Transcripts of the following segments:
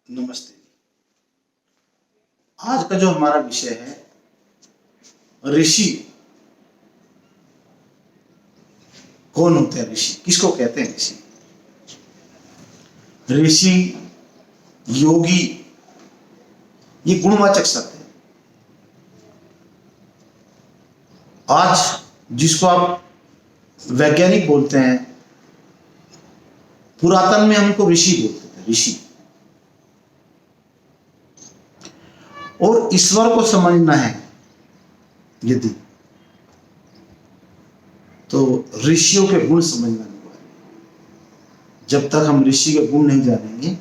नमस्ते। आज का जो हमारा विषय है ऋषि। कौन होते हैं ऋषि? किसको कहते हैं ऋषि? ऋषि, योगी, ये गुणवाचक शब्द है। आज जिसको आप वैज्ञानिक बोलते हैं, पुरातन में हमको ऋषि बोलते थे, ऋषि। और ईश्वर को समझना है यदि, तो ऋषियों के गुण समझना है। जब तक हम ऋषि के गुण नहीं जानेंगे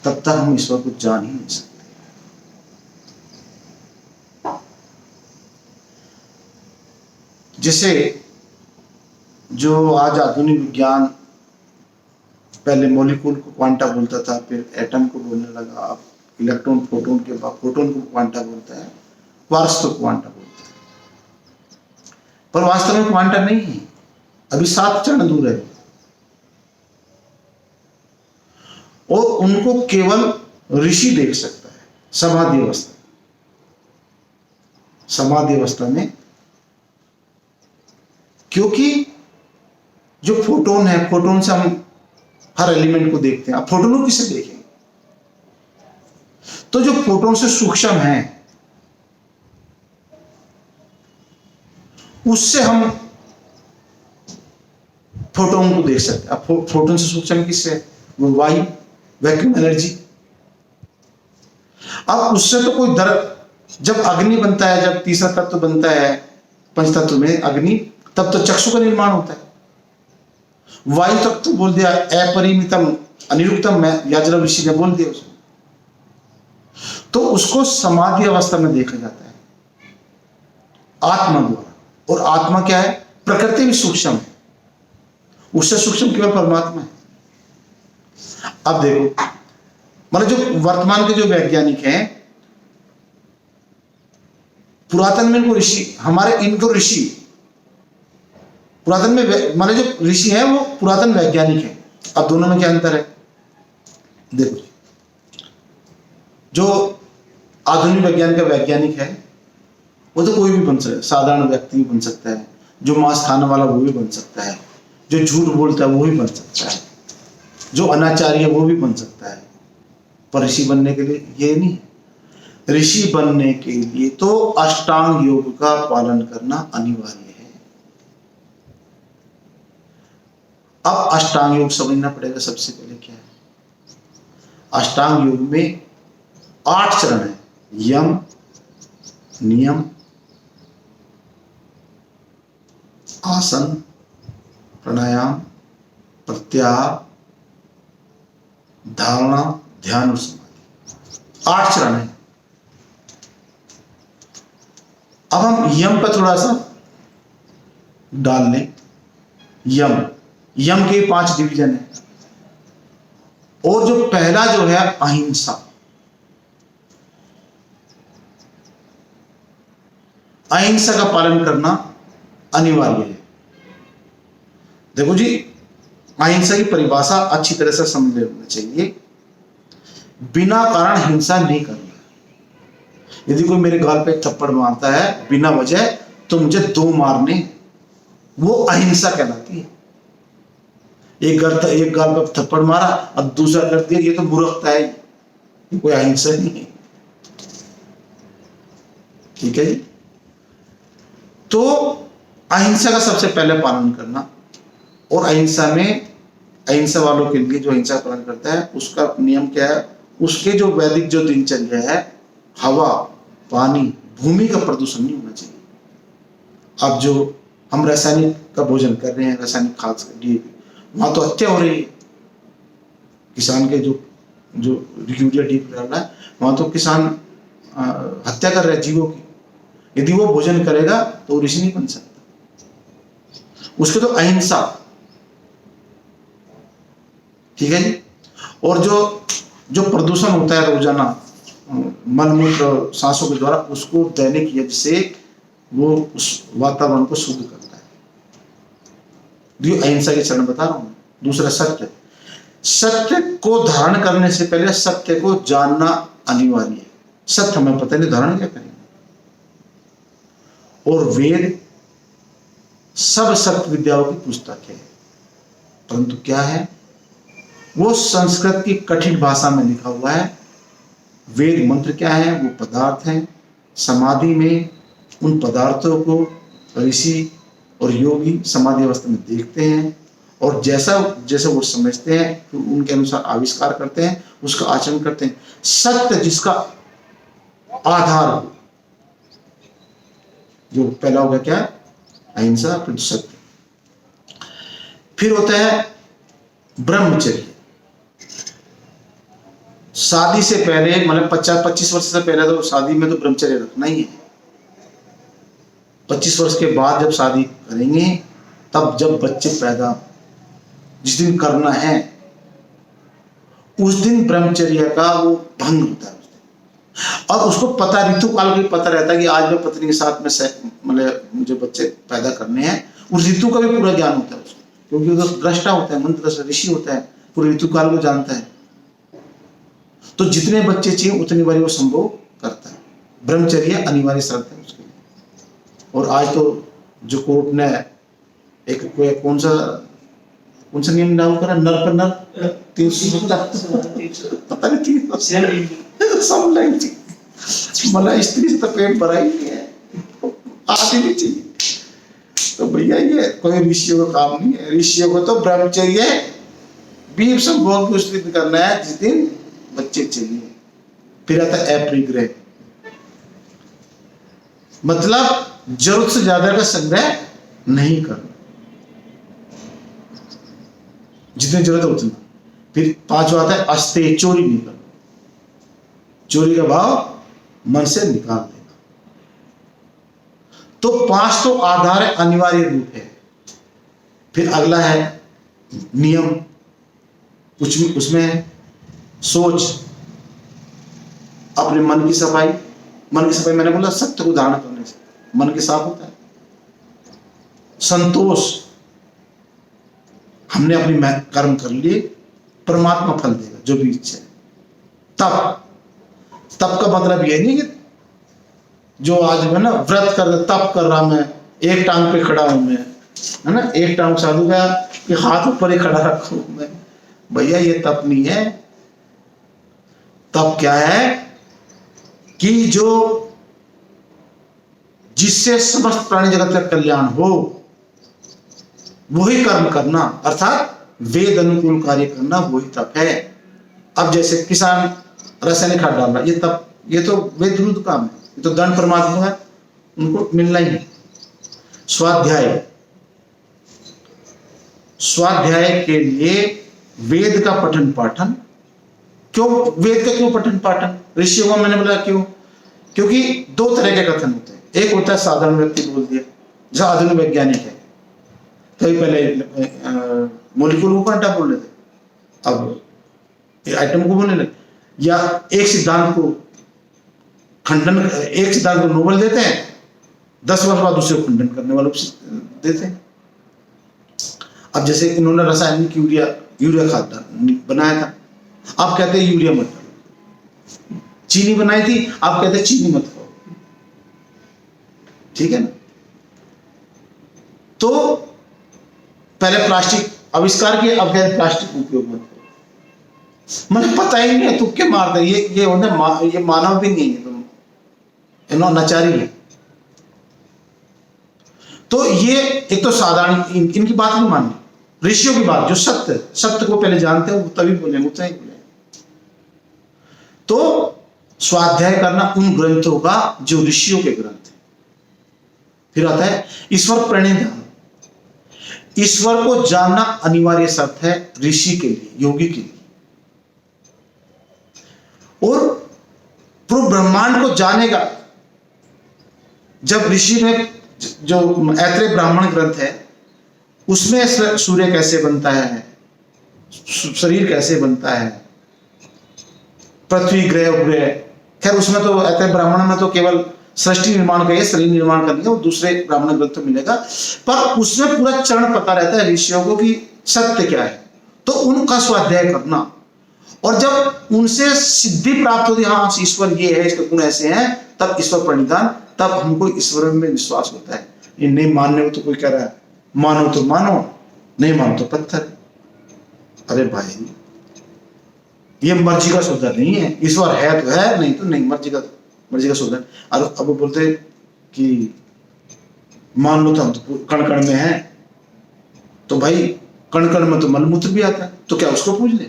तब तक हम ईश्वर को जान ही नहीं सकते। जैसे जो आज आधुनिक विज्ञान पहले मॉलिक्यूल को क्वांटा बोलता था, फिर एटम को बोलने लगा, अब इलेक्ट्रॉन प्रोटॉन के बाद प्रोटॉन को क्वांटा बोलता है, क्वार्क्स को क्वांटा बोलता है। पर वास्तव में क्वांटा नहीं है, अभी 7 चरण दूर है। और उनको केवल ऋषि देख सकता है समाधि अवस्था। समाधि अवस्था में, क्योंकि जो फोटोन है, फोटोन से हम हर एलिमेंट को देखते हैं। अब फोटोन को किससे देखेंगे? तो जो फोटोन से सूक्ष्म है उससे हम फोटोन को देख सकते हैं। अब फोटोन से सूक्ष्म किससे? वो वायु, वैक्यूम एनर्जी। अब उससे तो कोई जब अग्नि बनता है, जब तीसरा तत्व बनता है पंचतत्व में अग्नि, तब तो चक्षु का निर्माण होता है। वायु तक तो बोल दिया अपरिमितम अनिरुक्तम, याज्ञवल्क्य ऋषि ने बोल दिया उसको। तो उसको समाधि अवस्था में देखा जाता है आत्मा द्वारा। और आत्मा क्या है? प्रकृति भी सूक्ष्म है, उससे सूक्ष्म केवल परमात्मा है। अब देखो, मतलब जो वर्तमान के जो वैज्ञानिक हैं, पुरातन में इनको ऋषि, हमारे इनको ऋषि, पुरातन में माने जो ऋषि है वो पुरातन वैज्ञानिक है। अब दोनों में क्या अंतर है? देखो, जो आधुनिक विज्ञान का वैज्ञानिक है वो तो कोई भी बन सकता है, साधारण व्यक्ति भी बन सकता है, जो मांस खाने वाला वो भी बन सकता है, जो झूठ बोलता है वो भी बन सकता है, जो अनाचारी है वो भी बन सकता है। पर ऋषि बनने के लिए ये नहीं। ऋषि बनने के लिए तो अष्टांग योग का पालन करना अनिवार्य है। अब अष्टांग योग समझना पड़ेगा। सबसे पहले क्या है? अष्टांग योग में 8 चरण है। यम, नियम, आसन, प्राणायाम, प्रत्याहार, धारणा, ध्यान और समाधि। 8 चरण है। अब हम यम पर थोड़ा सा डाल लें। यम के 5 डिवीजन है। और जो पहला जो है अहिंसा। अहिंसा का पालन करना अनिवार्य है। देखो जी, अहिंसा की परिभाषा अच्छी तरह से समझ लेना चाहिए। बिना कारण हिंसा नहीं करना। यदि कोई मेरे गाल पे थप्पड़ मारता है बिना वजह, तो मुझे 2 मारने, वो अहिंसा कहलाती है। एक गाल पे थप्पड़ मारा और दूसरा कर दिया, ये तो मूर्खता है, ये कोई अहिंसा नहीं है। ठीक है जी। तो अहिंसा का सबसे पहले पालन करना। और अहिंसा वालों के लिए, जो अहिंसा का पालन करता है, उसका नियम क्या है? उसके जो वैदिक जो दिनचर्या है, हवा, पानी, भूमि का प्रदूषण नहीं होना चाहिए। अब जो हम रासायनिक का भोजन कर रहे हैं, रासायनिक खाद के लिए, वहां तो हत्या हो रही है किसान के। जो यूरिया डीप डाल रहा है, वहां तो किसान हत्या कर रहे हैं जीवों की। यदि वो भोजन करेगा तो वो ऋषि नहीं बन सकता। उसके तो अहिंसा। ठीक है जी। और जो प्रदूषण होता है रोजाना, मलमूत्र, सांसों के द्वारा, उसको दैनिक यज्ञ से वो उस वातावरण को शुद्ध करता है। अहिंसा के चरण बता रहा हूं। दूसरा सत्य। सत्य को धारण करने से पहले सत्य को जानना अनिवार्य है। सत्य हमें पता नहीं, धारण क्या करेंगे। और वेद सब सत्य विद्याओं की पुस्तक है, परंतु क्या है, वो संस्कृत की कठिन भाषा में लिखा हुआ है। वेद मंत्र क्या है, वो पदार्थ हैं। समाधि में उन पदार्थों को ऋषि और योगी समाधि अवस्था में देखते हैं, और जैसा जैसे वो समझते हैं तो उनके अनुसार आविष्कार करते हैं, उसका आचरण करते हैं। सत्य जिसका आधार हो, जो पहला होगा क्या, अहिंसा, फिर सत्य, फिर होता है ब्रह्मचर्य। शादी से पहले मतलब 25 वर्ष से पहले तो शादी में तो ब्रह्मचर्य रखना ही है। 25 वर्ष के बाद जब शादी करेंगे, तब जब बच्चे पैदा जिस दिन करना है, उस दिन ब्रह्मचर्य का वो भंग होता है। और उसको पता, ऋतु काल को पता रहता है कि आज मैं पत्नी के साथ में मतलब मुझे बच्चे पैदा करने हैं। उस ऋतु का भी पूरा ज्ञान होता है उसको, क्योंकि वो दृष्टा होता है, मंत्र ऋषि होता है, पूरे ऋतु काल को जानता है। तो जितने बच्चे चाहिए उतनी बारी वो संभव करता है। ब्रह्मचर्य अनिवार्य शर्त है उसके लिए। और आज तो जो कोर्ट ने एक कौन सा नियम लागू करा, नर पर नर 300 पता नहीं, 300 सब लाइन थी, मतलब स्त्री से तो पेट भरा ही नहीं है, आती नहीं चाहिए। तो भैया ये कोई ऋषियों का काम नहीं है। ऋषियों को तो ब्रह्मचर्य भी संभोग उस दिन करना है जिस दिन बच्चे चाहिए। फिर आता है अपरिग्रह, मतलब जरूरत से ज्यादा का संग्रह नहीं करना, जितनी जरूरत है उतना। फिर पांचवा आता है अस्तेय, चोरी नहीं करना, चोरी का भाव मन से निकाल देना। तो 5 तो आधार है, अनिवार्य रूप है। फिर अगला है नियम, कुछ उसमें है सोच, अपने मन की सफाई। मन की सफाई मैंने बोला सत्य को धारण करने से मन के साफ होता है। संतोष, हमने अपनी कर्म कर लिए, परमात्मा फल देगा जो भी इच्छा है। तप का मतलब ये नहीं कि जो आज मैं ना व्रत कर तप कर रहा, मैं एक टांग पे खड़ा हूं, मैं है ना, एक टांग साधु का कि हाथ ऊपर ही खड़ा रखूं मैं, भैया ये तप नहीं है। तप क्या है कि जो जिससे समस्त प्राणी जगत का कल्याण हो वही कर्म करना, अर्थात वेद अनुकूल कार्य करना, वही तप है। अब जैसे किसान रासायनिक खाद डाल रहा, ये तप, ये तो वेद विरुद्ध काम है, ये तो दंड परमात्मा है, उनको मिलना ही है। स्वाध्याय के लिए वेद का पठन पाठन। क्यों वेद का, क्यों पठन पाठन? ऋषियों को मैंने बोला क्यों, क्योंकि 2 तरह के कथन होते हैं। एक होता है साधारण व्यक्ति बोल दिया, जो आधुनिक वैज्ञानिक है, कभी पहले मोलिकुल को क्वांटा बोल रहे थे, अब आइटम को बोलने लगे। या एक सिद्धांत को खंडन, एक सिद्धांत को नोबेल देते हैं, 10 वर्ष बाद दूसरे खंडन करने वालों को देते हैं। अब जैसे इन्होंने रासायनिक यूरिया खाद बनाया था, आप कहते हैं यूरिया मत डालो। चीनी बनाई थी, आप कहते हैं चीनी मत खाओ, ठीक है ना। तो पहले प्लास्टिक आविष्कार किया, अब कहते प्लास्टिक उपयोग मत करो। मुझे पता ही नहीं है, तुक्के मारते। ये होता ये मानव भी नहीं है, तुम नचारी है। तो ये एक तो साधारण इनकी बात नहीं माननी, ऋषियों की बात, जो सत्य को पहले जानते हैं वो तभी बोले, उतना ही बोले। तो स्वाध्याय करना उन ग्रंथों का जो ऋषियों के ग्रंथ है। फिर आता है ईश्वर प्रणिधान। ईश्वर को जानना अनिवार्य शर्त है ऋषि के लिए, योगी के लिए। और पूरे ब्रह्मांड को जानेगा जब ऋषि ने, जो ऐत्रेय ब्राह्मण ग्रंथ है उसमें सूर्य कैसे बनता है, शरीर कैसे बनता है, पृथ्वी ग्रह उपग्रह, खैर उसमें तो ऐत्रेय ब्राह्मण में तो केवल सृष्टि निर्माण का, शरीर निर्माण करनी है, वो दूसरे ब्राह्मण ग्रंथ तो मिलेगा। पर उसमें पूरा चरण पता रहता है ऋषियों को कि सत्य क्या है। तो उनका स्वाध्याय करना, और जब उनसे सिद्धि प्राप्त होती, हाँ ईश्वर ये है, इसके गुण ऐसे हैं, तब ईश्वर प्रणिधान, तब हमको ईश्वर में विश्वास होता है। ये नहीं मानने को तो कोई कह रहा है मानो तो मानो, नहीं मानो तो पत्थर। अरे भाई ये मर्जी का सौदा नहीं है, ईश्वर है तो है, नहीं तो नहीं, मर्जी का सौदा। अब वो बोलते कि मान लो तो हम तो कण कण में है, तो भाई कण कण में तो मलमूत्र भी आता है, तो क्या उसको पूज ले?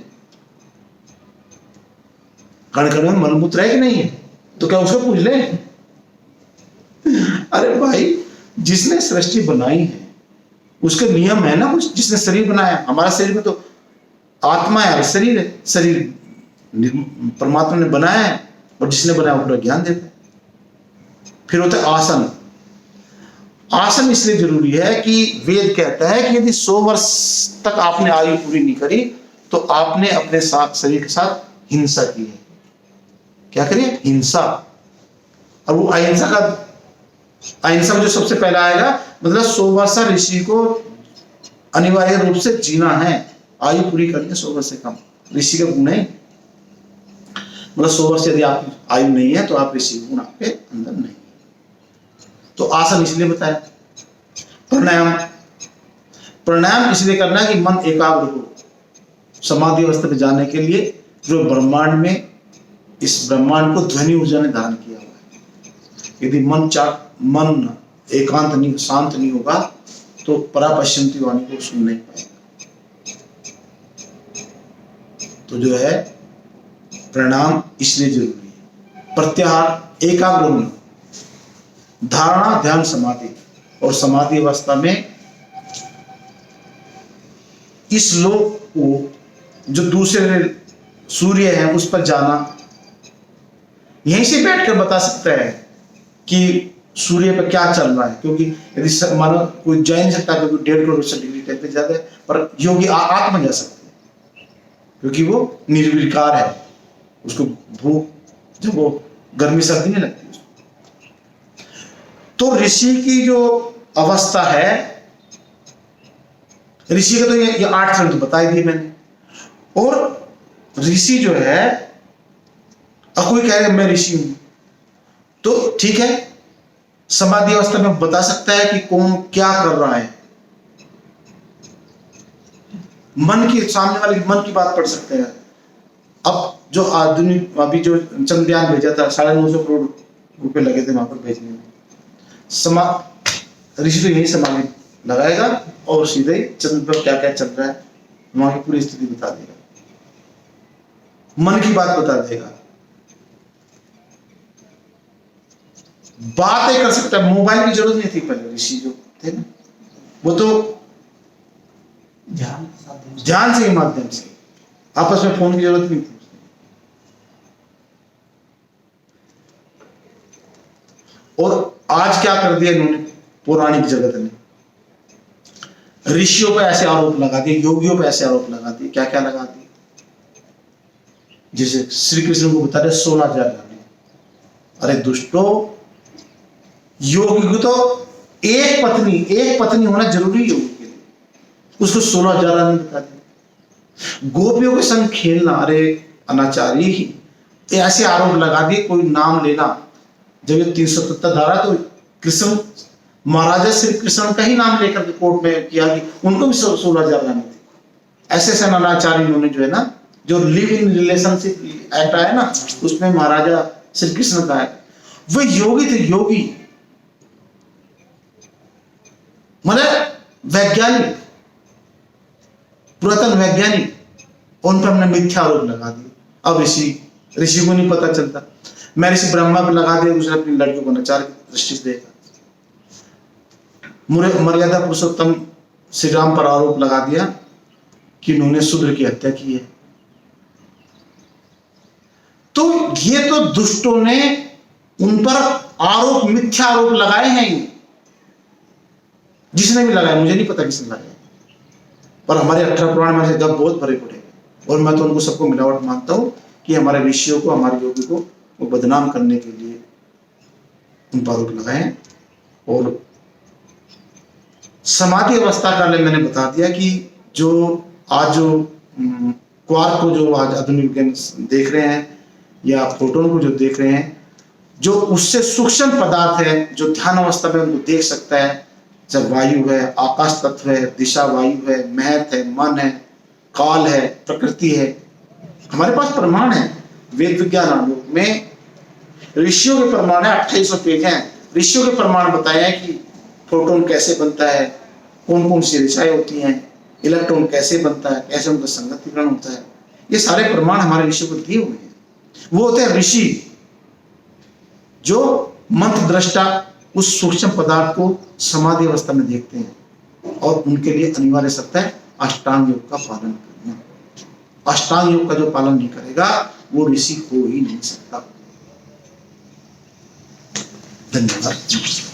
कण कण में मलमूत्र है कि नहीं है, तो क्या उसको पूज ले? अरे भाई जिसने सृष्टि बनाई है उसके नियम है ना कुछ, जिसने शरीर बनाया, हमारा शरीर में तो आत्मा है, शरीर है, शरीर परमात्मा ने बनाया है, और जिसने बनाया वो पूरा ज्ञान देता है। फिर होता है आसन। आसन इसलिए जरूरी है कि वेद कहता है कि यदि 100 वर्ष तक आपने आयु पूरी नहीं करी तो आपने अपने साथ शरीर के साथ हिंसा की है। क्या करिए? हिंसा। और वो अहिंसा में जो सबसे पहला आएगा, मतलब 100 वर्ष ऋषि को अनिवार्य रूप से जीना है, आयु पूरी करनी है 100 वर्ष से कम। ऋषि का गुण है, मतलब 100 वर्ष यदि आपकी आयु नहीं है तो आप ऋषि गुण आपके अंदर नहीं। तो आसन इसलिए बताया। प्राणायाम इसलिए करना है कि मन एकाग्र हो, समाधि अवस्था में जाने के लिए, जो ब्रह्मांड में, इस ब्रह्मांड को ध्वनि ऊर्जा ने धारण किया हुआ है। यदि मन एकांत नहीं, शांत नहीं होगा तो परापश्यंती वाणी को सुन नहीं पाएगा। तो जो है प्रणाम इसलिए जरूरी है। प्रत्याहार, एकाग्र होना, धारणा, ध्यान, समाधि, और समाधि अवस्था में इस लोक को जो दूसरे सूर्य है उस पर जाना, यहीं से बैठकर बता सकता है कि सूर्य पर क्या चल रहा है। क्योंकि यदि मानो कोई जा नहीं सकता, क्योंकि 1.5 करोड़ डिग्री टेम्परेचर ज्यादा है, पर योगी आत्मा जा सकते हैं क्योंकि वो निर्विकार है, उसको भूख, जब वो गर्मी सर्दी नहीं लगती। तो ऋषि की जो अवस्था है, ऋषि का तो ये 8 चरण तो बता ही दिए मैंने। और ऋषि जो है, अब कोई कहेगा मैं ऋषि हूं, तो ठीक है, समाधि अवस्था में बता सकता है कि कौन क्या कर रहा है, मन की, सामने वाले मन की बात पढ़ सकते हैं। अब जो आधुनिक, अभी जो चंद्रयान भेजा था, 950 करोड़ रुपए लगे थे वहां पर भेजने में। ऋषि तो यही समाधि लगाएगा और सीधे चंद्र पर क्या क्या चल रहा है वहां की पूरी स्थिति बता देगा, मन की बात बता देगा, बातें कर सकता है। मोबाइल की जरूरत नहीं थी पहले, ऋषि जो थे ना, वो तो ध्यान से ही माध्यम से, आपस में फोन की जरूरत नहीं थी। और आज क्या कर दिया इन्होंने, पौराणिक जगत ने ऋषियों पे ऐसे आरोप लगा दिए, योगियों पे ऐसे आरोप लगा दिए, क्या क्या लगा दिए। जैसे श्री कृष्ण को बता रहे 16,000 गाने। अरे दुष्टो, योगी को तो एक पत्नी होना जरूरी है योगी के लिए, उसको 16,000 गाने बता दिए। गोपियों के संग खेलना, अरे अनाचारी ही, ऐसे आरोप लगा दिए। कोई नाम लेना, जब ये 377 धारा, तो कृष्ण महाराजा श्री कृष्ण का ही नाम लेकर के कोर्ट में किया कि उनको भी 16,000 गाने थे। ऐसे ऐसे अनाचारी इन्होंने जो है ना, जो लिव इन रिलेशनशिप एक्ट आया ना, उसमें महाराजा श्री कृष्ण का है, वो योगी थे, योगी मतलब वैज्ञानिक, पुरातन वैज्ञानिक, उन पर हमने मिथ्या आरोप लगा दिए। अब ऋषि को नहीं पता चलता, मैं ऋषि ब्रह्मा पर लगा दिया, दूसरे अपनी लड़कियों को नचार की दृष्टि से देखा। मर्यादा पुरुषोत्तम श्री राम पर आरोप लगा दिया कि उन्होंने शूद्र की हत्या की है। तो ये तो दुष्टों ने उन पर आरोप, मिथ्या आरोप लगाए हैं। जिसने भी लगाया, मुझे नहीं पता किसने लगाया, पर हमारे 18 पुराण में से गप बहुत भरे पड़े। और मैं तो उनको सबको मिलावट मानता हूं कि हमारे ऋषियों को, हमारे योगी को वो बदनाम करने के लिए उन पर आरोप लगाए। और समाधि अवस्था का मैंने बता दिया कि जो आज जो क्वार्क को जो आज आधुनिक विज्ञान देख रहे हैं, या प्रोटॉन को जो देख रहे हैं, जो उससे सूक्ष्म पदार्थ है, जो ध्यान अवस्था में उनको देख सकता है, जब वायु है, आकाश तत्व है, दिशा वायु है, महत है, मन है, काल है, प्रकृति है, हमारे पास प्रमाण है। वेद विज्ञान आलोक में ऋषियों के प्रमाण है, 2800 पेज हैं, ऋषियों के प्रमाण बताए हैं कि प्रोटॉन कैसे बनता है, कौन कौन सी दिशाएं होती हैं, इलेक्ट्रॉन कैसे बनता है, कैसे उनका संगतीकरण होता है, ये सारे प्रमाण हमारे ऋषियों को दिए हुए हैं। वो होते हैं ऋषि जो मंत्र दृष्टा उस सूक्ष्म पदार्थ को समाधि अवस्था में देखते हैं, और उनके लिए अनिवार्य शर्त है अष्टांग योग का पालन करना। अष्टांग योग का जो पालन नहीं करेगा वो ऋषि हो ही नहीं सकता। धन्यवाद।